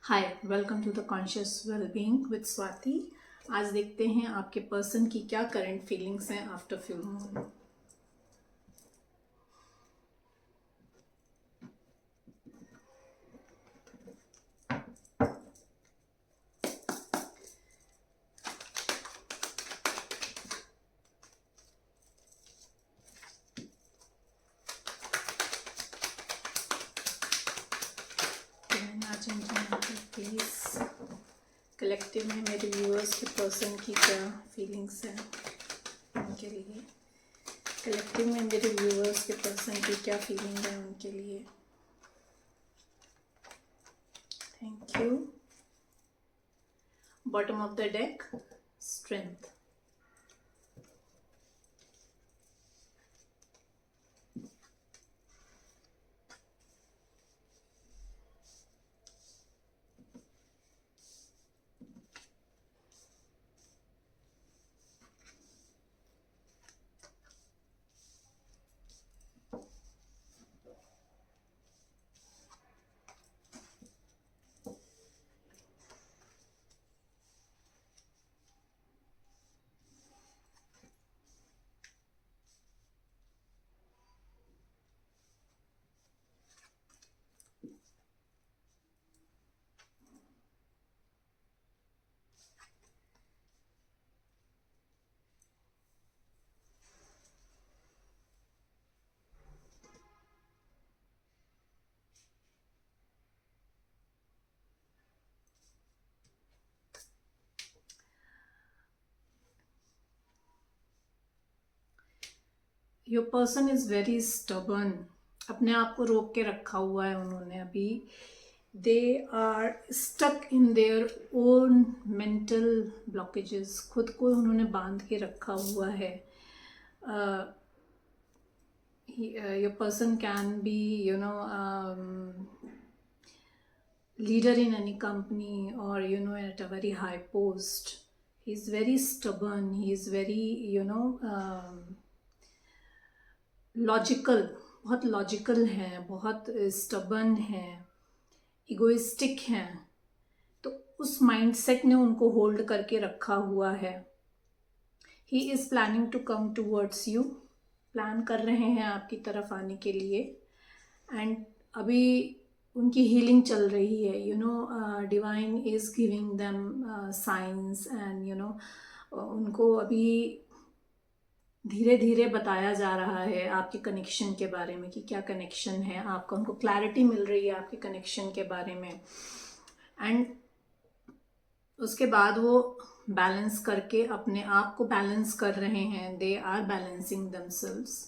Hi, welcome to the conscious wellbeing with Swati. आज देखते हैं आपके पर्सन की क्या करंट फीलिंग्स हैं after few moon. Please collective में मेरे व्यूअर्स के पर्सन की क्या फीलिंग्स हैं उनके लिए। कलेक्टिव में मेरे व्यूअर्स के पर्सन की क्या फीलिंग है उनके लिए। Thank you. Bottom of the deck, strength. Your person is very stubborn. अपने आप को रोक के रखा हुआ है उन्होंने अभी। They are stuck in their own mental blockages. खुद को उन्होंने बांध के रखा हुआ है। Your person can be leader in any company or at a very high post. He's very stubborn, he is very logical, बहुत लॉजिकल हैं, बहुत स्टबर्न हैं, इगोइस्टिक हैं। तो उस माइंडसेट ने उनको होल्ड करके रखा हुआ है। He is planning to come towards you. Plan कर रहे हैं आपकी तरफ आने के लिए। एंड अभी उनकी हीलिंग चल रही है। Divine is giving them science and उनको अभी धीरे धीरे बताया जा रहा है आपके कनेक्शन के बारे में कि क्या कनेक्शन है आपका। उनको क्लैरिटी मिल रही है आपके कनेक्शन के बारे में। एंड उसके बाद वो बैलेंस करके अपने आप को बैलेंस कर रहे हैं। They are balancing themselves.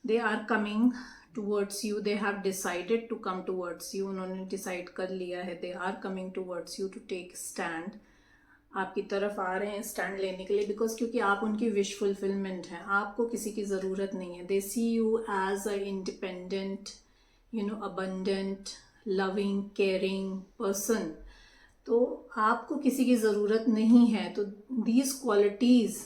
They are coming towards you. They have decided to come towards you. उन्होंने डिसाइड कर लिया है। They are coming towards you to take stand. आपकी तरफ आ रहे हैं स्टैंड लेने के लिए बिकॉज क्योंकि आप उनकी विश फुलफिलमेंट हैं। आपको किसी की ज़रूरत नहीं है। They see you as a independent abundant loving caring person. तो आपको किसी की ज़रूरत नहीं है। तो these qualities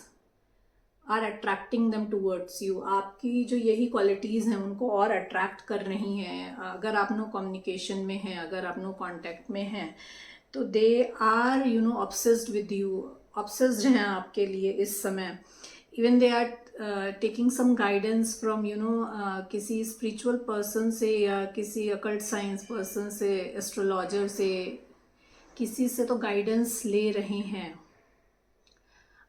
are attracting them towards you. आपकी जो यही क्वालिटीज़ हैं उनको और अट्रैक्ट कर रही हैं। अगर आप नो कम्युनिकेशन में हैं, अगर आप नो कॉन्टैक्ट में हैं, तो they are obsessed with you. Obsessed हैं आपके लिए इस समय। Even they are taking some guidance from किसी स्पिरिचुअल पर्सन से या किसी अकल्ट साइंस पर्सन से, एस्ट्रोलॉजर से, किसी से तो गाइडेंस ले रहे हैं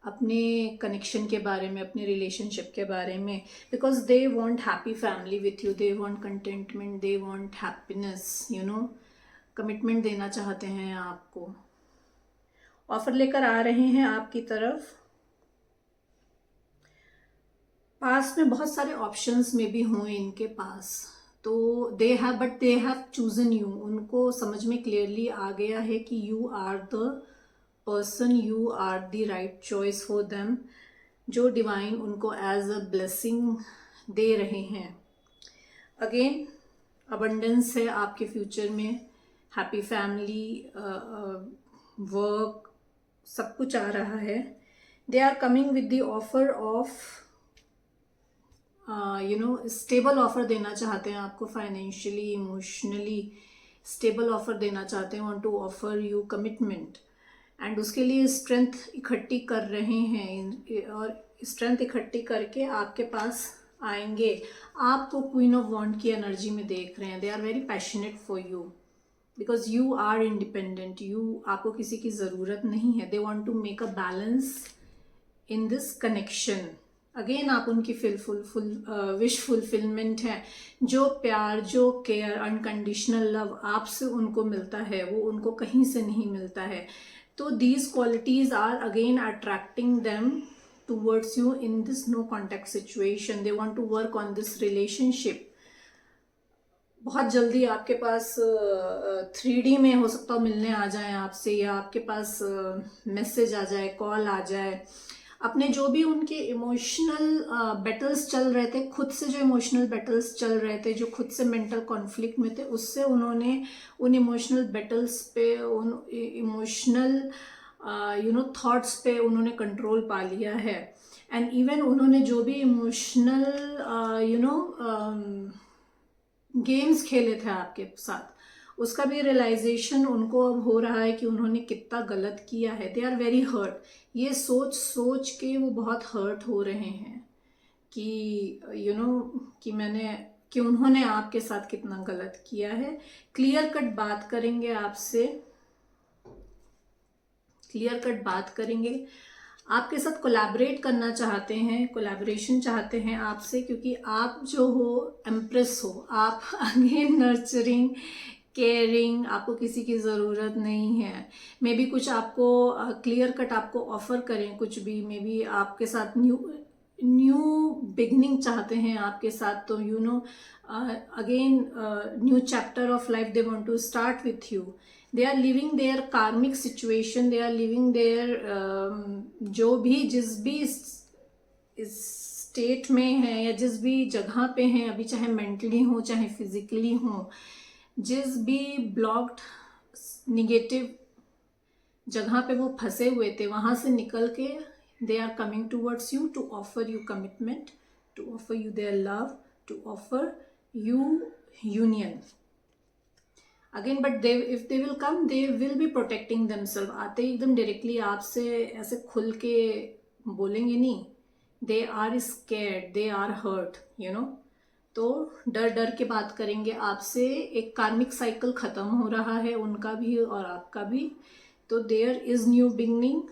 अपने कनेक्शन के बारे में, अपने रिलेशनशिप के बारे में। Because they want happy family with you. They want contentment, they want happiness. Commitment देना चाहते हैं आपको। ऑफर लेकर आ रहे हैं आपकी तरफ। पास में बहुत सारे ऑप्शंस में भी हों इनके पास, तो दे हैव चूजन यू। उनको समझ में क्लियरली आ गया है कि you are the person, you are the right choice for them, जो डिवाइन उनको एज अ ब्लेसिंग दे रहे हैं। अगेन अबंडेंस है आपके फ्यूचर में। हैप्पी फैमिली, वर्क, सब कुछ आ रहा है। They are coming with the offer of stable offer देना चाहते हैं आपको, फाइनेंशियली, इमोशनली स्टेबल ऑफर देना चाहते हैं, want to offer you commitment, and उसके लिए स्ट्रेंथ इकट्ठी कर रहे हैं, और स्ट्रेंथ इकट्ठी करके आपके पास आएंगे। आपको क्वीन ऑफ वॉन्ड की एनर्जी में देख रहे हैं। They are very passionate for you because you are independent, आपको किसी की ज़रूरत नहीं है। They want to make a balance in this connection. Again आप उनकी विश फुलफिलमेंट है। जो प्यार, जो केयर, अनकंडीशनल लव आपसे उनको मिलता है, वो उनको कहीं से नहीं मिलता है। तो these qualities are again attracting them towards you in this no contact situation. They want to work on this relationship. बहुत जल्दी आपके पास 3D में हो सकता है मिलने आ जाए आपसे, या आपके पास मैसेज आ जाए, कॉल आ जाए। अपने जो भी उनके इमोशनल बैटल्स चल रहे थे, खुद से जो इमोशनल बैटल्स चल रहे थे, जो खुद से मेंटल कॉन्फ्लिक्ट में थे, उससे उन्होंने उन इमोशनल बैटल्स पे, उन इमोशनल थॉट्स पे उन्होंने कंट्रोल पा लिया है। एंड इवन उन्होंने जो भी इमोशनल गेम्स खेले थे आपके साथ, उसका भी रियलाइजेशन उनको अब हो रहा है कि उन्होंने कितना गलत किया है। They are very hurt. ये सोच सोच के वो बहुत हर्ट हो रहे हैं कि कि उन्होंने आपके साथ कितना गलत किया है। क्लियर कट बात करेंगे आपसे, क्लियर कट बात करेंगे, आपके साथ कोलैबोरेट करना चाहते हैं, कोलैबोरेशन चाहते हैं आपसे, क्योंकि आप जो हो एम्प्रेस हो, आप अगेन नर्चरिंग, केयरिंग, आपको किसी की ज़रूरत नहीं है। मे बी कुछ आपको क्लियर कट आपको ऑफर करें, कुछ भी, मे बी आपके साथ न्यू बिगनिंग चाहते हैं आपके साथ, तो again new chapter of life they want to start with you. They are living their karmic situation, they are living their जो भी, जिस भी स्टेट में है या जिस भी जगह पे हैं अभी, चाहे मेंटली हो चाहे फिजिकली हो, जिस भी ब्लॉक्ड निगेटिव जगह पे वो फंसे हुए थे, वहां से निकल के they are coming towards you to offer you commitment, to offer you their love, to offer you union again. But if they will come, they will be protecting themselves. आते एकदम डायरेक्टली आपसे ऐसे खुल के बोलेंगे नहीं। they are scared, they are hurt, तो डर डर के बात करेंगे आपसे। एक कार्मिक साइकिल खत्म हो रहा है, उनका भी और आपका भी। तो there is new beginning.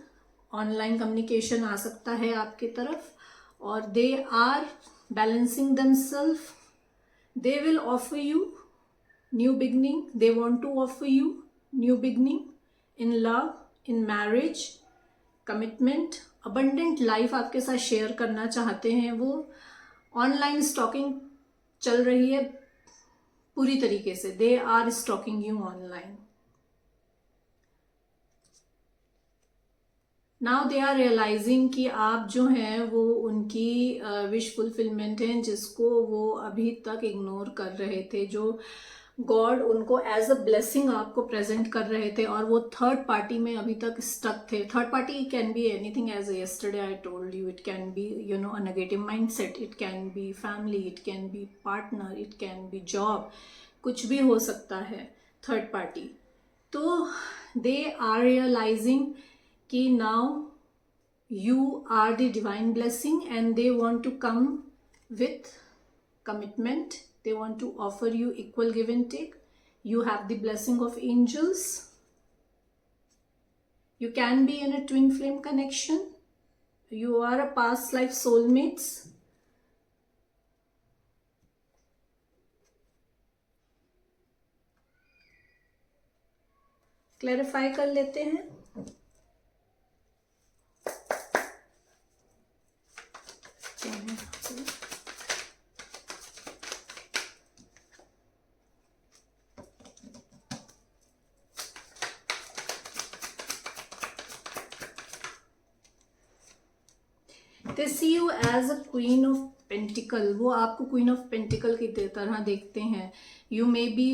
Online communication आ सकता है आपके तरफ, और they are balancing themselves. They will offer you new beginning, they want to offer you new beginning in love, in marriage, commitment, abundant life आपके साथ शेयर करना चाहते हैं वो। ऑनलाइन स्टॉकिंग चल रही है पूरी तरीके से। They are stalking you online. Now they are realising कि आप जो हैं वो उनकी विश फुलफिलमेंट हैं, जिसको वो अभी तक इग्नोर कर रहे थे, जो गॉड उनको एज अ ब्लेसिंग आपको प्रेजेंट कर रहे थे, और वो थर्ड पार्टी में अभी तक स्टक थे। Third party can be anything, as yesterday I told you, it can be a negative mindset, it can be family, it can be partner, it can be job, कुछ भी हो सकता है third party. तो they are realising कि now you are the divine blessing, and they want to come with commitment. They want to offer you equal give and take. You have the blessing of angels. You can be in a twin flame connection. You are a past life soulmates. Clarify कर लेते हैं। They see you as a queen of pentacle. वो आपको queen of pentacle की तरह देखते हैं। You may be,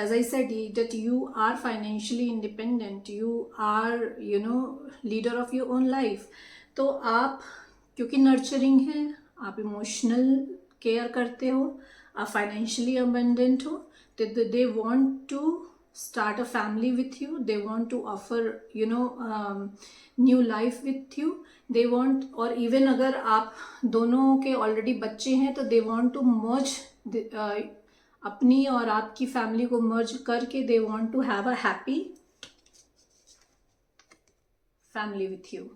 as I said, that you are financially independent. You are, leader of your own life. तो आप क्योंकि नर्चरिंग हैं, आप इमोशनल केयर करते हो, आप फाइनेंशियली अबंडेंट हो, तो they want to start a family with you. They want to offer new life with you. They want, और even अगर आप दोनों के ऑलरेडी बच्चे हैं तो they want to merge अपनी और आपकी फैमिली को मर्ज करके they want to have a happy family with you.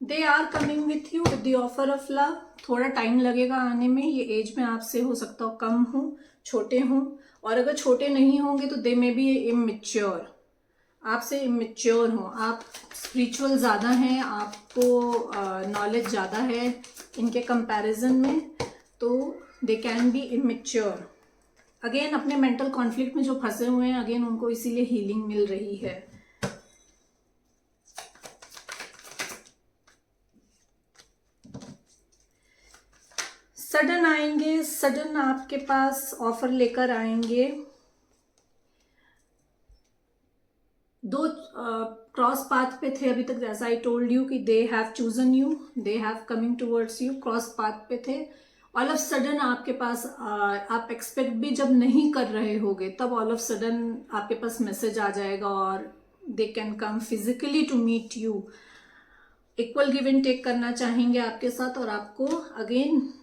They are coming with you with the offer of love. थोड़ा टाइम लगेगा आने में. ये एज में आपसे हो सकता हो कम हो, छोटे हों, और अगर छोटे नहीं होंगे तो दे मे बी इमेच्योर, आपसे इमेच्योर हों. आप स्पिरिचुअल ज़्यादा हैं, आपको नॉलेज ज़्यादा है इनके कंपैरिजन में, तो they can be immature. Again अपने मेंटल कॉन्फ्लिक्ट में जो फंसे हुए हैं, अगेन उनको इसीलिए हीलिंग मिल रही है. सडन आएंगे, सडन आपके पास ऑफर लेकर आएंगे. दो क्रॉस पाथ पे थे अभी तक, जैसा आई टोल्ड यू कि they have chosen you, they have coming towards you, cross path पे थे. ऑल ऑफ सडन आपके पास आप एक्सपेक्ट भी जब नहीं कर रहे होगे तब ऑल ऑफ सडन आपके पास मैसेज आ जाएगा, और they can come physically to meet you. Equal give and take करना चाहेंगे आपके साथ, और आपको अगेन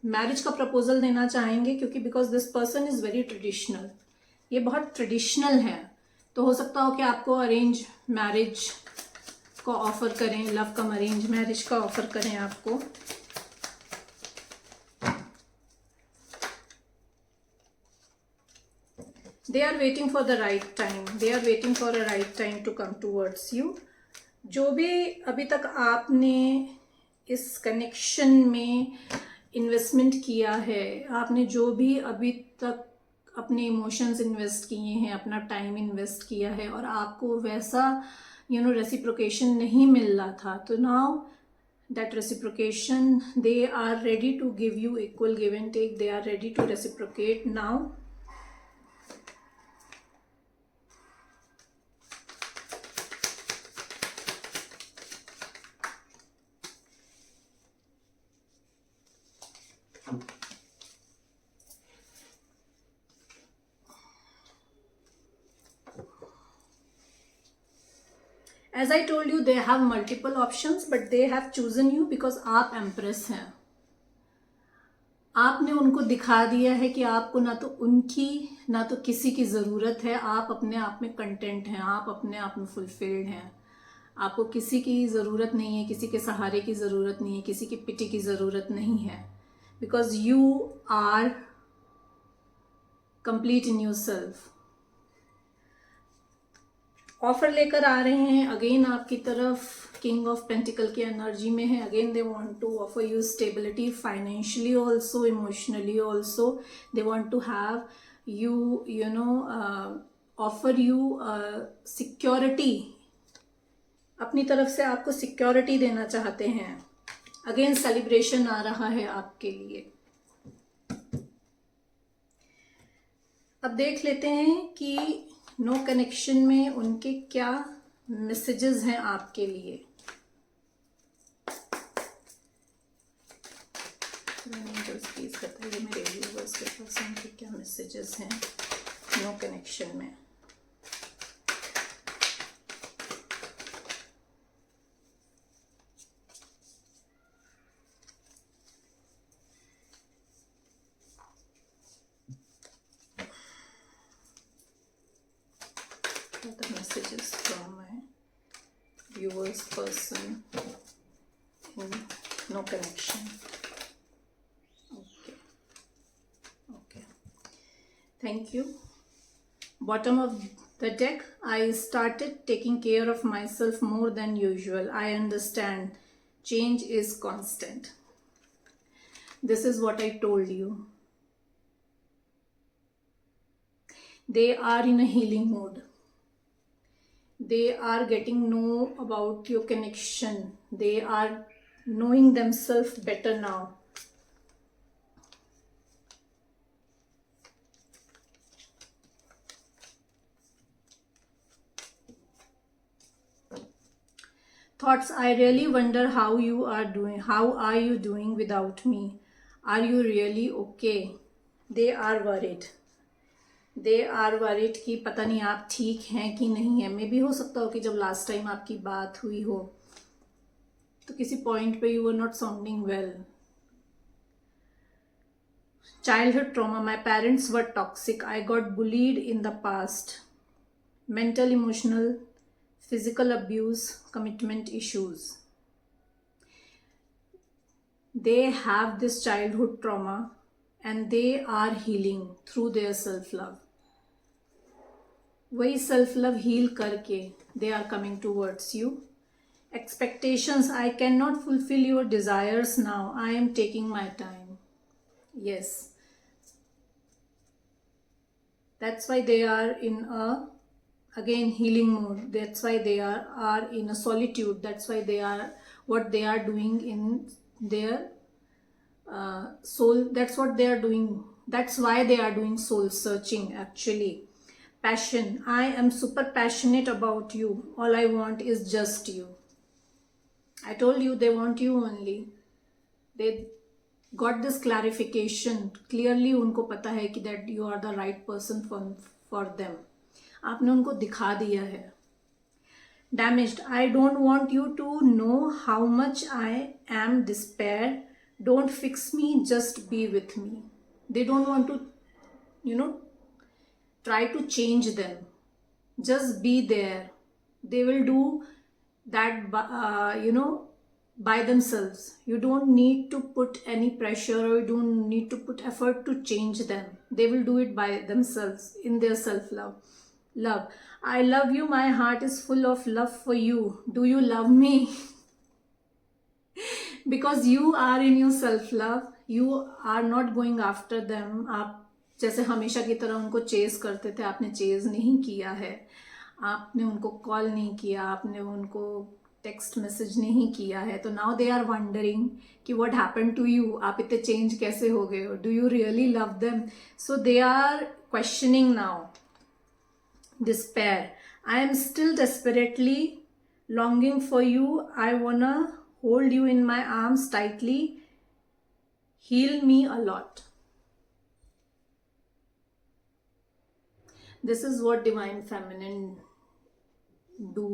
मैरिज का प्रपोजल देना चाहेंगे, क्योंकि because this person is very traditional. ये बहुत ट्रेडिशनल है. तो हो सकता हो कि आपको अरेंज मैरिज को ऑफर करें, लव कम अरेंज मैरिज का ऑफर करें आपको. They are waiting for the right time, they are waiting for a right time to come towards you. जो भी अभी तक आपने इस कनेक्शन में इन्वेस्टमेंट किया है, आपने जो भी अभी तक अपने इमोशंस इन्वेस्ट किए हैं, अपना टाइम इन्वेस्ट किया है, और आपको वैसा रेसिप्रोकेशन नहीं मिल रहा था, तो now that reciprocation they are ready to give you equal give and take. They are ready to reciprocate now. As I told you, they have multiple options, but they have chosen you because आप empress हैं. आपने उनको दिखा दिया है कि आपको ना तो उनकी ना तो किसी की ज़रूरत है. आप अपने आप में कंटेंट हैं, आप अपने आप में फुलफिल्ड हैं. आपको किसी की ज़रूरत नहीं है, किसी के सहारे की ज़रूरत नहीं है, किसी की पिटी की ज़रूरत नहीं है. Because you are complete in your self. Offer लेकर आ रहे हैं अगेन आपकी तरफ. किंग ऑफ पेंटिकल की एनर्जी में है. Again they want to offer you stability, financially also, emotionally also. They want to have offer you security. अपनी तरफ से आपको सिक्योरिटी देना चाहते हैं. अगेन सेलिब्रेशन आ रहा है आपके लिए. अब देख लेते हैं कि नो कनेक्शन में उनके क्या मैसेजेस हैं आपके लिए. प्लीज बताइए मेरे व्यूअर्स के पास उनके क्या मैसेजेस हैं नो कनेक्शन में. The messages from my viewers person in no connection. Okay, thank you. Bottom of the deck, I started taking care of myself more than usual. I understand change is constant. This is what I told you. They are in a healing mode. They are getting know about your connection. They are knowing themselves better now. Thoughts, I really wonder how you are doing. How are you doing without me? Are you really okay? They are worried. They are worried कि पता नहीं आप ठीक हैं कि नहीं है. मे भी हो सकता हो कि जब लास्ट टाइम आपकी बात हुई हो तो किसी पॉइंट पे you are not sounding well. Childhood trauma, my parents were toxic. I got bullied in the past. Mental, emotional, physical abuse, commitment issues. They have this childhood trauma and they are healing through their self-love. वही self love heal करके they are coming towards you. Expectations, I cannot fulfill your desires now. I am taking my time. Yes. That's why they are in a, again, healing mode. That's why they are in a solitude. That's why they are, what they are doing in their soul. That's what they are doing. That's why they are doing soul searching actually. Passion, I am super passionate about you. All I want is just you. I told you they want you only. They got this clarification. Clearly उनको पता है कि that you are the right person for them. आपने उनको दिखा दिया है. Damaged, I don't want you to know how much I am despair. Don't fix me, just be with me. They don't want to, try to change them. Just be there. They will do that by themselves. You don't need to put any pressure or you don't need to put effort to change them. They will do it by themselves in their self-love. I love you. My heart is full of love for you. Do you love me? Because you are in your self-love. You are not going after them. आप जैसे हमेशा की तरह उनको chase करते थे, आपने chase नहीं किया है. आपने उनको कॉल नहीं किया, आपने उनको टेक्स्ट मैसेज नहीं किया है. तो नाउ दे आर वंडरिंग कि व्हाट हैपेंड टू यू. आप इतने चेंज कैसे हो गए हो? Do you really love them? So they are questioning now. Despair, I am still desperately longing for you. I wanna hold you in my arms tightly. Heal me a lot. This is what divine feminine do,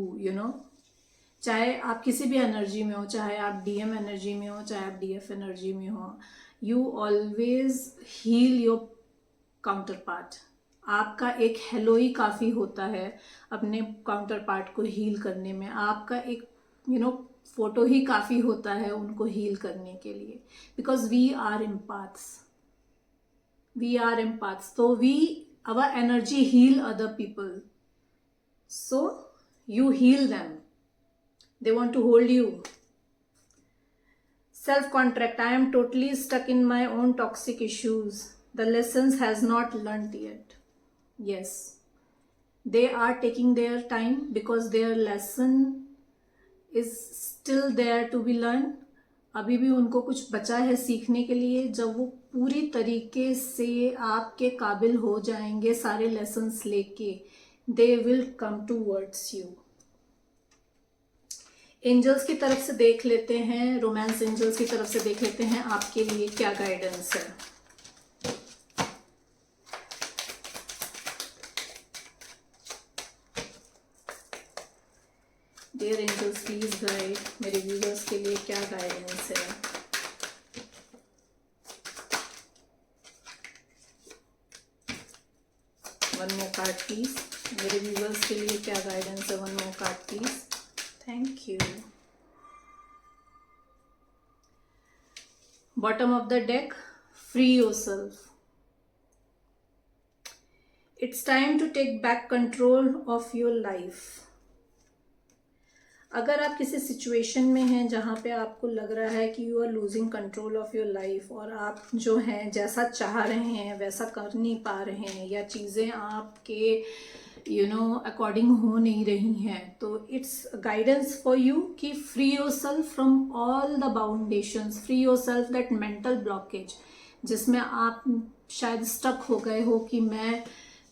चाहे आप किसी भी energy में हो, चाहे आप DM energy में हो, चाहे आप डीएफ एनर्जी में हो, you always heal your counterpart. आपका एक हेलो ही काफ़ी होता है अपने काउंटर पार्ट को हील करने में. आपका एक फोटो ही काफ़ी होता है उनको हील करने के लिए. Because we are empaths. So our energy heal other people. So you heal them. They want to hold you. Self contract, I am totally stuck in my own toxic issues. The lessons has not learned yet. Yes, they are taking their time because their lesson is still there to be learned. अभी भी उनको कुछ बचा है सीखने के लिए. जब वो पूरी तरीके से आपके काबिल हो जाएंगे सारे लेसन्स लेके, they will come towards you. Angels की तरफ से देख लेते हैं, रोमांस एंजल्स की तरफ से देख लेते हैं आपके लिए क्या गाइडेंस है. डियर एंजल्स, प्लीज गाइड मेरे व्यूअर्स के लिए क्या गाइडेंस है. One more card please. मेरे व्यूअर्स के लिए क्या गाइडेंस है? One more card please. Thank you. Bottom of the deck, free yourself. It's time to take back control of your life. अगर आप किसी सिचुएशन में हैं जहाँ पे आपको लग रहा है कि you are losing control of your life और आप जो हैं जैसा चाह रहे हैं वैसा कर नहीं पा रहे हैं, या चीज़ें आपके अकॉर्डिंग हो नहीं रही हैं, तो इट्स गाइडेंस फॉर यू कि free yourself from all the बाउंडेशंस. Free yourself that mental blockage जिसमें आप शायद स्टक हो गए हो कि मैं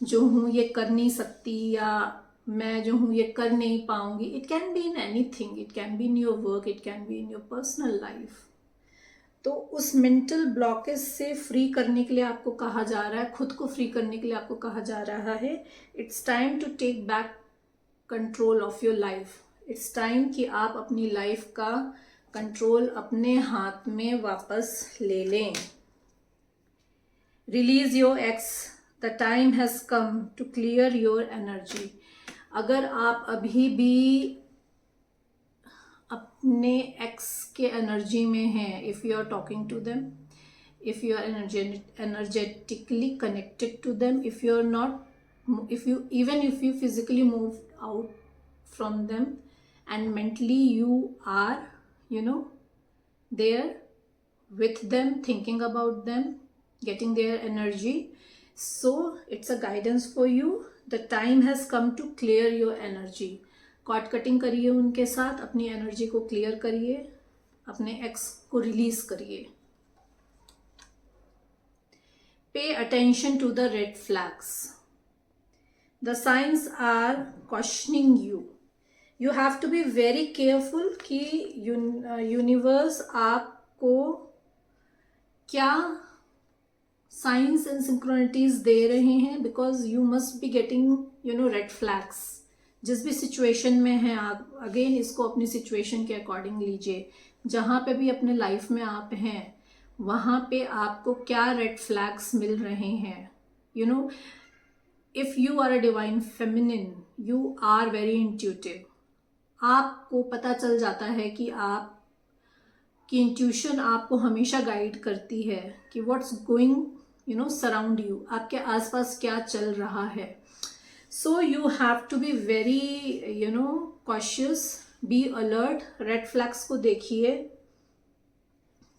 जो हूँ ये कर नहीं सकती, या मैं जो हूँ ये कर नहीं पाऊंगी. It can be in anything, it can be in your work, it can be in your personal life. तो उस मेंटल ब्लॉकेज से फ्री करने के लिए आपको कहा जा रहा है, खुद को फ्री करने के लिए आपको कहा जा रहा है, it's time to take back control of your life. It's time कि आप अपनी लाइफ का कंट्रोल अपने हाथ में वापस ले लें. Release your ex, the time has come to clear your energy. अगर आप अभी भी अपने एक्स के एनर्जी में हैं, if you are talking to them, if you are energetically connected to them, if you are not, if you physically moved out from them and mentally you are, there with them, thinking about them, getting their energy, so it's a guidance for you. The time has come to clear your energy. Cord cutting करिए उनके साथ, अपनी energy को clear करिए, अपने x को release करिए. Pay attention to the red flags. The signs are cautioning you. You have to be very careful कि यूनिवर्स आपको क्या साइंस एंड सिंक्रोनिटीज दे रहे हैं, because you must be getting red flags. जिस भी सिचुएशन में है आप, अगेन इसको अपनी सिचुएशन के अकॉर्डिंग लीजिए. जहाँ पे भी अपने लाइफ में आप हैं वहाँ पे आपको क्या रेड फ्लैग्स मिल रहे हैं. If you are a divine feminine, you are very intuitive. आपको पता चल जाता है कि आप की इंट्यूशन आपको हमेशा गाइड करती है कि व्हाट्स गोइंग सराउंड यू, आपके आसपास क्या चल रहा है. So you have to be very cautious, be alert. Red flags को देखिए,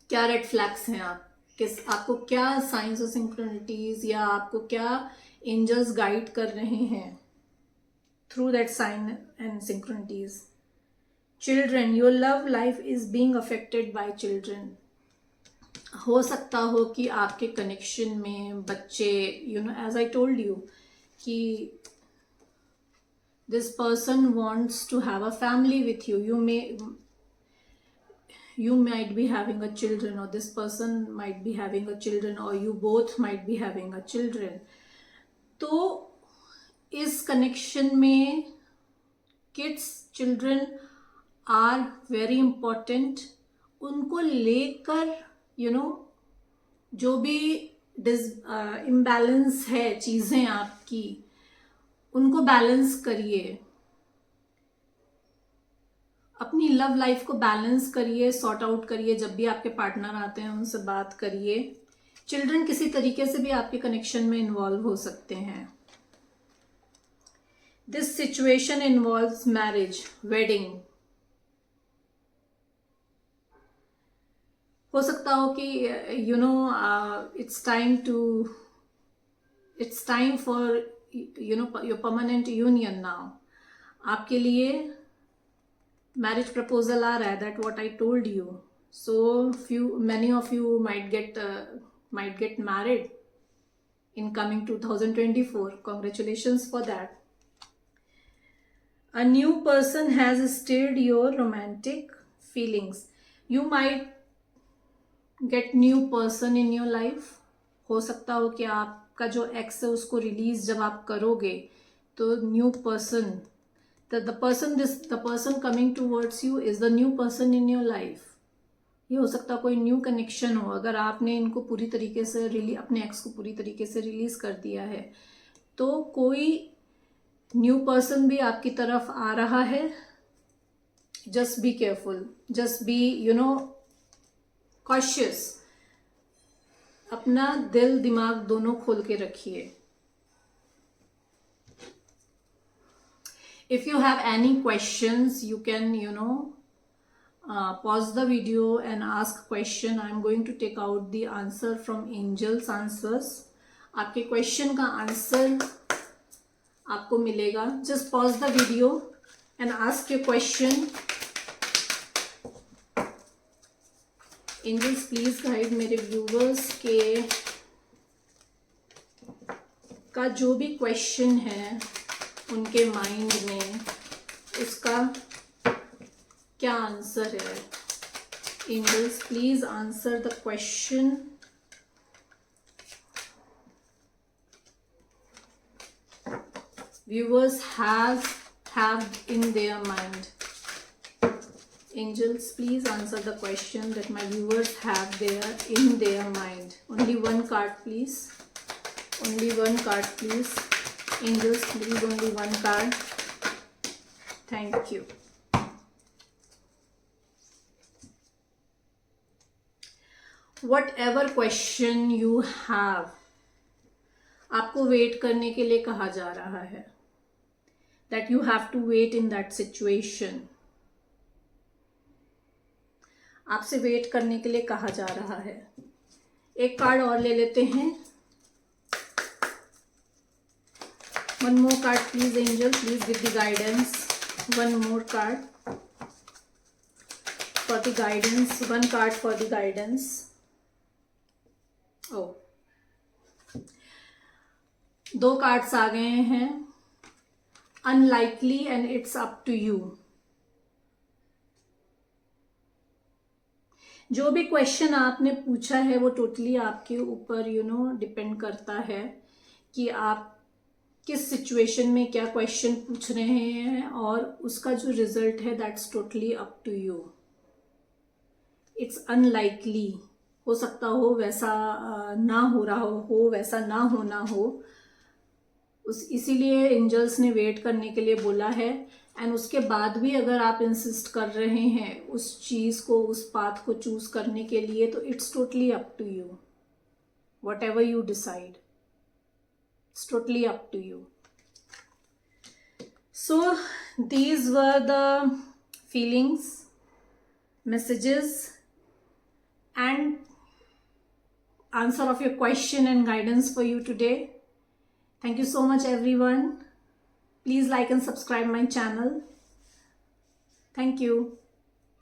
क्या रेड फ्लैग्स हैं आपको क्या साइंस और सिंक्रोनिटीज या आपको क्या एंजल्स गाइड कर रहे हैं through that sign and synchronicities. Children, your love life is being affected by children. हो सकता हो कि आपके कनेक्शन में बच्चे, एज आई टोल्ड यू, कि this person wants to have a family with you. You might be having a children, or this person might be having a children, or you both might be having a children. तो इस connection में kids, children are very important. उनको लेकर जो भी imbalance है चीज़ें आपकी, उनको बैलेंस करिए. अपनी लव लाइफ को बैलेंस करिए, सॉर्ट आउट करिए. जब भी आपके पार्टनर आते हैं उनसे बात करिए. चिल्ड्रन किसी तरीके से भी आपके कनेक्शन में इन्वॉल्व हो सकते हैं. This situation involves marriage, wedding. हो सकता हो कि it's time for your permanent union now. आपके लिए marriage proposal aa raha hai, that what I told you. So many of you might get married in coming 2024. Congratulations for that. A new person has stirred your romantic feelings. You might get new person in your life. हो सकता हो कि आपका जो x है उसको release जब आप करोगे तो new person, the person coming towards you is the new person in your life. ये हो सकता कोई न्यू कनेक्शन हो. अगर आपने इनको पूरी तरीके से अपने एक्स को पूरी तरीके से रिलीज कर दिया है तो कोई न्यू पर्सन भी आपकी तरफ आ रहा है. Just be careful, just be cautious. अपना दिल दिमाग दोनों खोल के रखिए. If you have any questions, you can pause the video and ask question. I am going to take out the answer from angels answers. आपके question का answer आपको मिलेगा. Just pause the video and ask your question. Angels, please guide मेरे viewers का जो भी question है उनके माइंड में उसका क्या आंसर है? Angels please answer the question. Viewers have in their mind. Angels, please answer the question that my viewers have there in their mind. Only one card, please. Only one card, please. Angels, please, only one card. Thank you. Whatever question you have, आपको wait करने के लिए कहा जा रहा है. That you have to wait in that situation. आपसे wait करने के लिए कहा जा रहा है. एक कार्ड और ले लेते हैं. One more card, please, angel. Please give the guidance. One more card for the guidance. One card for the guidance. Oh. 2 cards आ गए हैं. Unlikely and it's up to you. जो भी क्वेश्चन आपने पूछा है वो टोटली आपके ऊपर डिपेंड करता है कि आप किस सिचुएशन में क्या क्वेश्चन पूछ रहे हैं और उसका जो रिजल्ट है that's totally up to you. It's unlikely. हो सकता हो वैसा ना हो रहा हो, वैसा ना होना हो. इसीलिए एंजल्स ने वेट करने के लिए बोला है. एंड उसके बाद भी अगर आप इंसिस्ट कर रहे हैं उस चीज़ को, उस पाथ को चूज करने के लिए, तो it's totally up to you. Whatever you decide, it's totally up to you. So these were the feelings, messages and answer of your question and guidance for you today. Thank you so much everyone. Please like and subscribe my channel. Thank you.